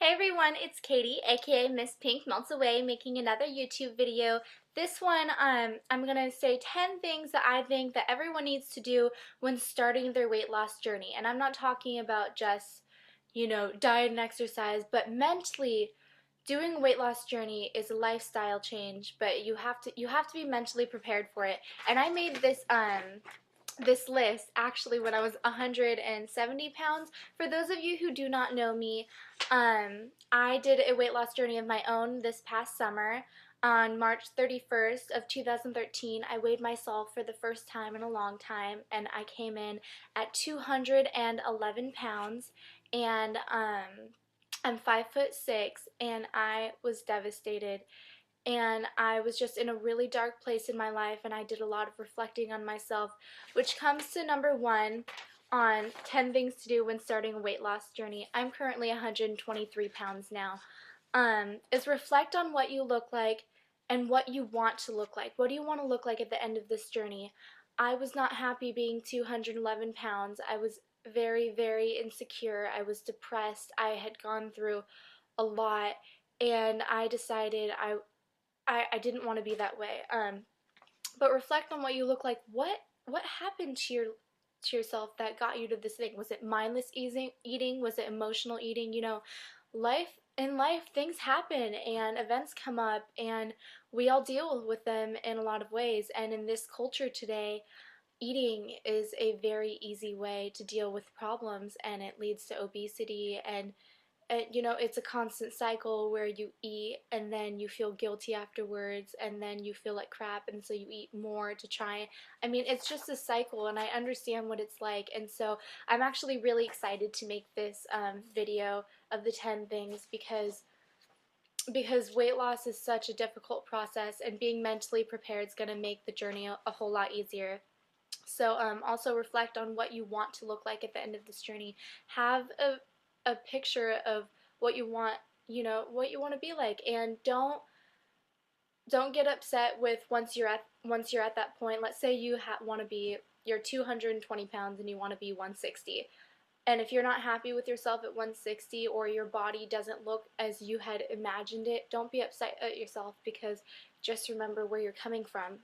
Hey everyone, it's Katie, aka Miss Pink Melts Away, making another YouTube video. This one, I'm gonna say 10 things that I think that everyone needs to do when starting their weight loss journey. And I'm not talking about just, diet and exercise, but mentally doing a weight loss journey is a lifestyle change, but you have to be mentally prepared for it. And I made this list actually when I was 170 pounds. For those of you who do not know me, I did a weight loss journey of my own this past summer. On March 31st of 2013, I weighed myself for the first time in a long time, and I came in at 211 pounds, and I'm 5'6", and I was devastated. And I was just in a really dark place in my life, and I did a lot of reflecting on myself, which comes to number one on 10 things to do when starting a weight loss journey. I'm currently 123 pounds now. Is reflect on what you look like and what you want to look like. What do you want to look like at the end of this journey? I was not happy being 211 pounds. I was very, very insecure. I was depressed. I had gone through a lot, and I decided I didn't want to be that way. But reflect on what you look like. What happened to yourself that got you to this thing? Was it mindless eating? Was it emotional eating? Life things happen and events come up, and we all deal with them in a lot of ways. And in this culture today, eating is a very easy way to deal with problems, and it leads to obesity. And it's a constant cycle where you eat and then you feel guilty afterwards, and then you feel like crap, and so you eat more to try. I mean, it's just a cycle, and I understand what it's like. And so I'm actually really excited to make this video of the 10 things, because weight loss is such a difficult process, and being mentally prepared is going to make the journey a whole lot easier. So also reflect on what you want to look like at the end of this journey. Have a picture of what you want, what you want to be like, and don't get upset with once you're at that point. Let's say you want to be, you're 220 pounds and you want to be 160. And if you're not happy with yourself at 160, or your body doesn't look as you had imagined it, don't be upset at yourself, because just remember where you're coming from.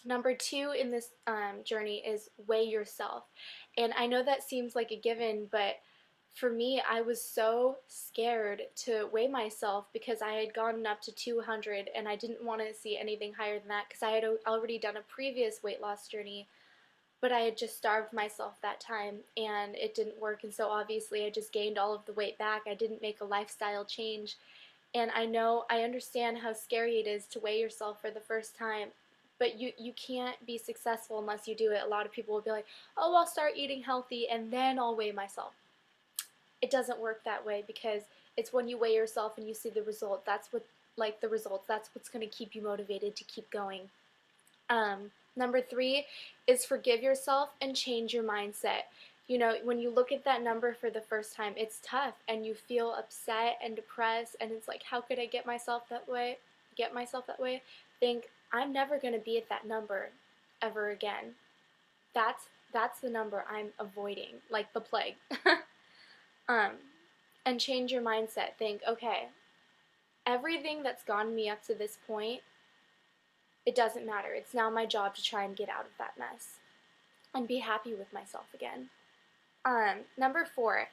Number two in this journey is weigh yourself. And I know that seems like a given, but for me, I was so scared to weigh myself because I had gone up to 200, and I didn't want to see anything higher than that because I had already done a previous weight loss journey, but I had just starved myself that time and it didn't work. And so obviously I just gained all of the weight back. I didn't make a lifestyle change. And I understand how scary it is to weigh yourself for the first time, but you can't be successful unless you do it. A lot of people will be like, oh, I'll start eating healthy and then I'll weigh myself. It doesn't work that way, because it's when you weigh yourself and you see the result, that's what's going to keep you motivated to keep going. Number three is forgive yourself and change your mindset. When you look at that number for the first time, it's tough and you feel upset and depressed, and it's like, how could I get myself that way? Think, I'm never going to be at that number ever again. That's the number I'm avoiding, like the plague. um, and change your mindset. Think, okay, everything that's gotten me up to this point, it doesn't matter. It's now my job to try and get out of that mess and be happy with myself again. Number four,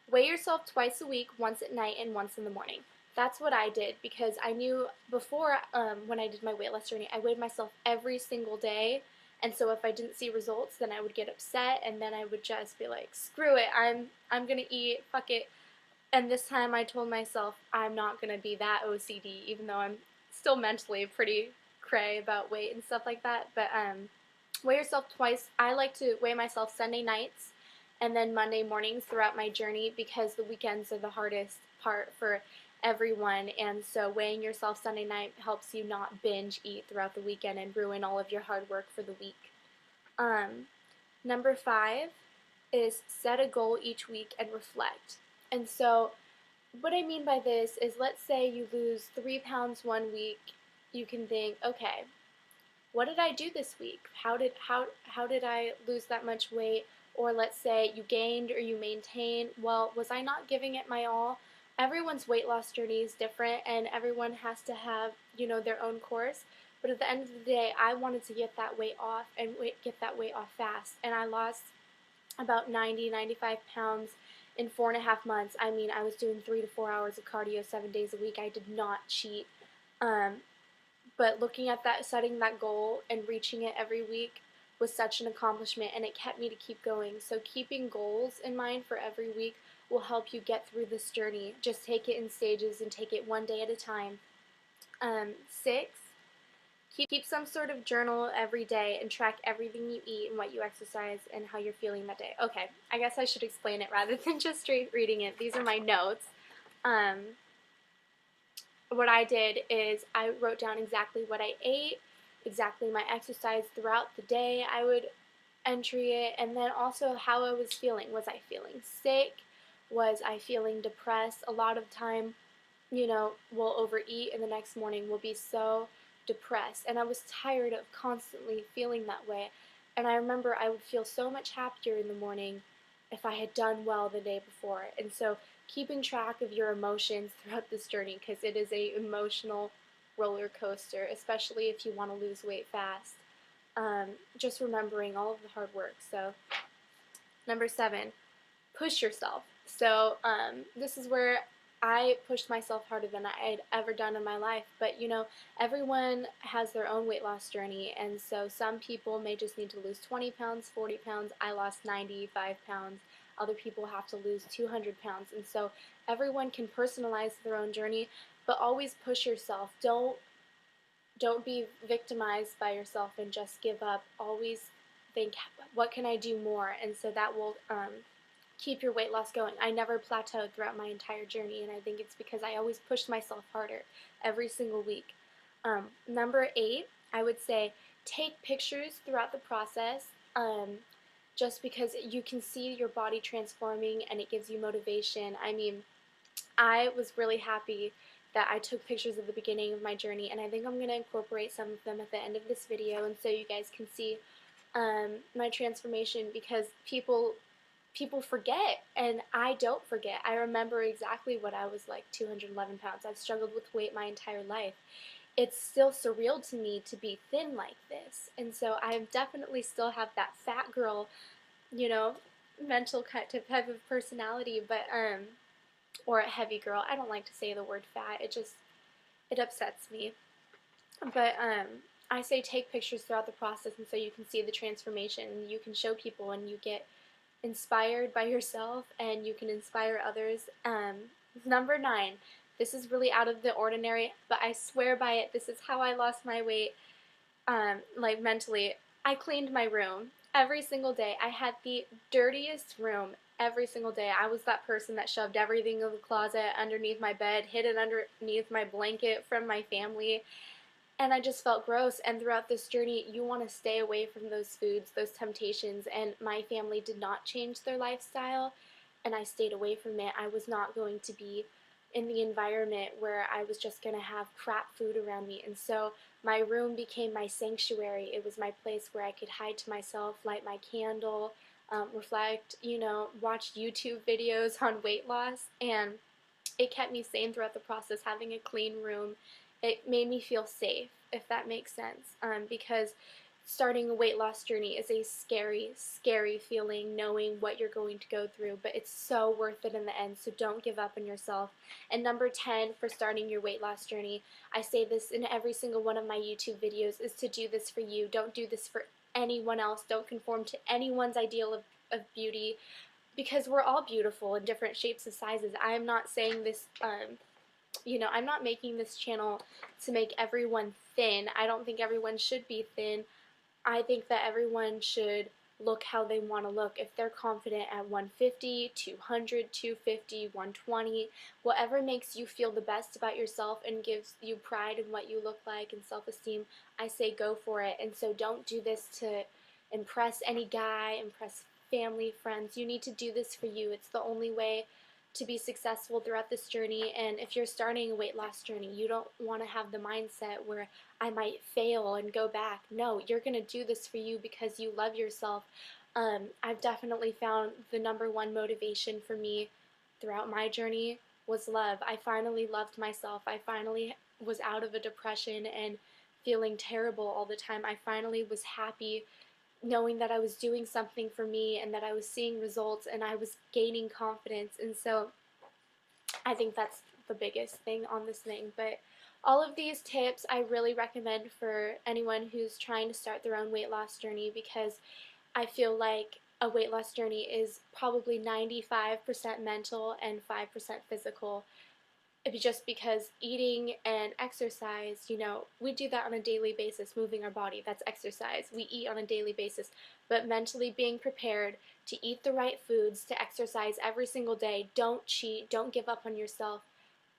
weigh yourself twice a week, once at night and once in the morning. That's what I did, because I knew before, when I did my weight loss journey, I weighed myself every single day. And so if I didn't see results, then I would get upset, and then I would just be like, screw it, I'm gonna eat, fuck it. And this time I told myself I'm not gonna be that OCD, even though I'm still mentally pretty cray about weight and stuff like that. But weigh yourself twice. I like to weigh myself Sunday nights and then Monday mornings throughout my journey, because the weekends are the hardest part for everyone. And so weighing yourself Sunday night helps you not binge eat throughout the weekend and ruin all of your hard work for the week. Number five is set a goal each week and reflect. And so what I mean by this is, let's say you lose 3 pounds one week. You can think, okay, what did I do this week? How did I lose that much weight? Or let's say you gained or you maintained. Well, was I not giving it my all? everyone's weight loss journey is different, and everyone has to have, you know, their own course. But at the end of the day, I wanted to get that weight off and get that weight off fast. And I lost about 95 pounds in 4.5 months. I mean, I was doing 3 to 4 hours of cardio 7 days a week. I did not cheat. Um, but looking at that, setting that goal and reaching it every week was such an accomplishment, and it kept me to keep going. So keeping goals in mind for every week will help you get through this journey. Just take it in stages and take it one day at a time. 6, keep some sort of journal every day and track everything you eat and what you exercise and how you're feeling that day. Okay, I guess I should explain it rather than just straight reading it. These are my notes. What I did is I wrote down exactly what I ate, exactly my exercise throughout the day. I would entry it, and then also how I was feeling. Was I feeling sick? Was I feeling depressed? A lot of time, you know, we'll overeat and the next morning we'll be so depressed. And I was tired of constantly feeling that way. And I remember I would feel so much happier in the morning if I had done well the day before. And so keeping track of your emotions throughout this journey, because it is a emotional roller coaster, especially if you want to lose weight fast. Just remembering all of the hard work. So number 7, push yourself. So this is where I pushed myself harder than I'd ever done in my life. But, you know, everyone has their own weight loss journey. And so some people may just need to lose 20 pounds, 40 pounds. I lost 95 pounds. Other people have to lose 200 pounds. And so everyone can personalize their own journey, but always push yourself. Don't be victimized by yourself and just give up. Always think, what can I do more? And so that will keep your weight loss going. I never plateaued throughout my entire journey, and I think it's because I always pushed myself harder every single week. Number 8, I would say take pictures throughout the process, just because you can see your body transforming and it gives you motivation. I mean, I was really happy that I took pictures at the beginning of my journey, and I think I'm going to incorporate some of them at the end of this video, and so you guys can see my transformation, because people forget, and I don't forget. I remember exactly what I was like 211 pounds. I've struggled with weight my entire life. It's still surreal to me to be thin like this, and so I definitely still have that fat girl, you know, mental type of personality, but or a heavy girl. I don't like to say the word fat. It upsets me. But I say take pictures throughout the process, and so you can see the transformation, and you can show people, and you get inspired by yourself, and you can inspire others. Number 9, this is really out of the ordinary, but I swear by it. This is how I lost my weight, like mentally. I cleaned my room every single day. I had the dirtiest room every single day. I was that person that shoved everything in the closet, underneath my bed, hid it underneath my blanket from my family, and I just felt gross. And throughout this journey, you want to stay away from those foods, those temptations, and my family did not change their lifestyle, and I stayed away from it. I was not going to be in the environment where I was just going to have crap food around me, and so my room became my sanctuary. It was my place where I could hide to myself, light my candle, reflect, you know, watch YouTube videos on weight loss, and it kept me sane throughout the process. Having a clean room, it made me feel safe, if that makes sense, because starting a weight loss journey is a scary, scary feeling, knowing what you're going to go through, but it's so worth it in the end, so don't give up on yourself. And number 10 for starting your weight loss journey, I say this in every single one of my YouTube videos, is to do this for you. Don't do this for anyone else. Don't conform to anyone's ideal of beauty, because we're all beautiful in different shapes and sizes. I am not saying this, you know, I'm not making this channel to make everyone thin. I don't think everyone should be thin. I think that everyone should look how they want to look. If they're confident at 150, 200, 250, 120, whatever makes you feel the best about yourself and gives you pride in what you look like and self-esteem, I say go for it. And so don't do this to impress any guy, impress family, friends. You need to do this for you. It's the only way to be successful throughout this journey. And if you're starting a weight loss journey, you don't want to have the mindset where I might fail and go back. No, you're going to do this for you because you love yourself. I've definitely found the number one motivation for me throughout my journey was love. I finally loved myself. I finally was out of a depression and feeling terrible all the time. I finally was happy knowing that I was doing something for me and that I was seeing results and I was gaining confidence. And so I think that's the biggest thing on this thing. But all of these tips I really recommend for anyone who's trying to start their own weight loss journey, because I feel like a weight loss journey is probably 95% mental and 5% physical. Just because eating and exercise, we do that on a daily basis, moving our body, that's exercise. We eat on a daily basis, but mentally being prepared to eat the right foods, to exercise every single day, don't cheat, don't give up on yourself.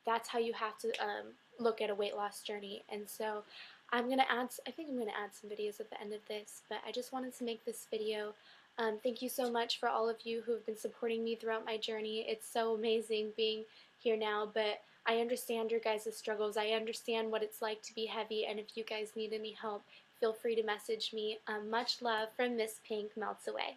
That's how you have to look at a weight loss journey. And so I think I'm going to add some videos at the end of this, but I just wanted to make this video. Thank you so much for all of you who have been supporting me throughout my journey. It's so amazing being here now, but I understand your guys' struggles. I understand what it's like to be heavy, and if you guys need any help, feel free to message me. Much love from Miss Pink Melts Away.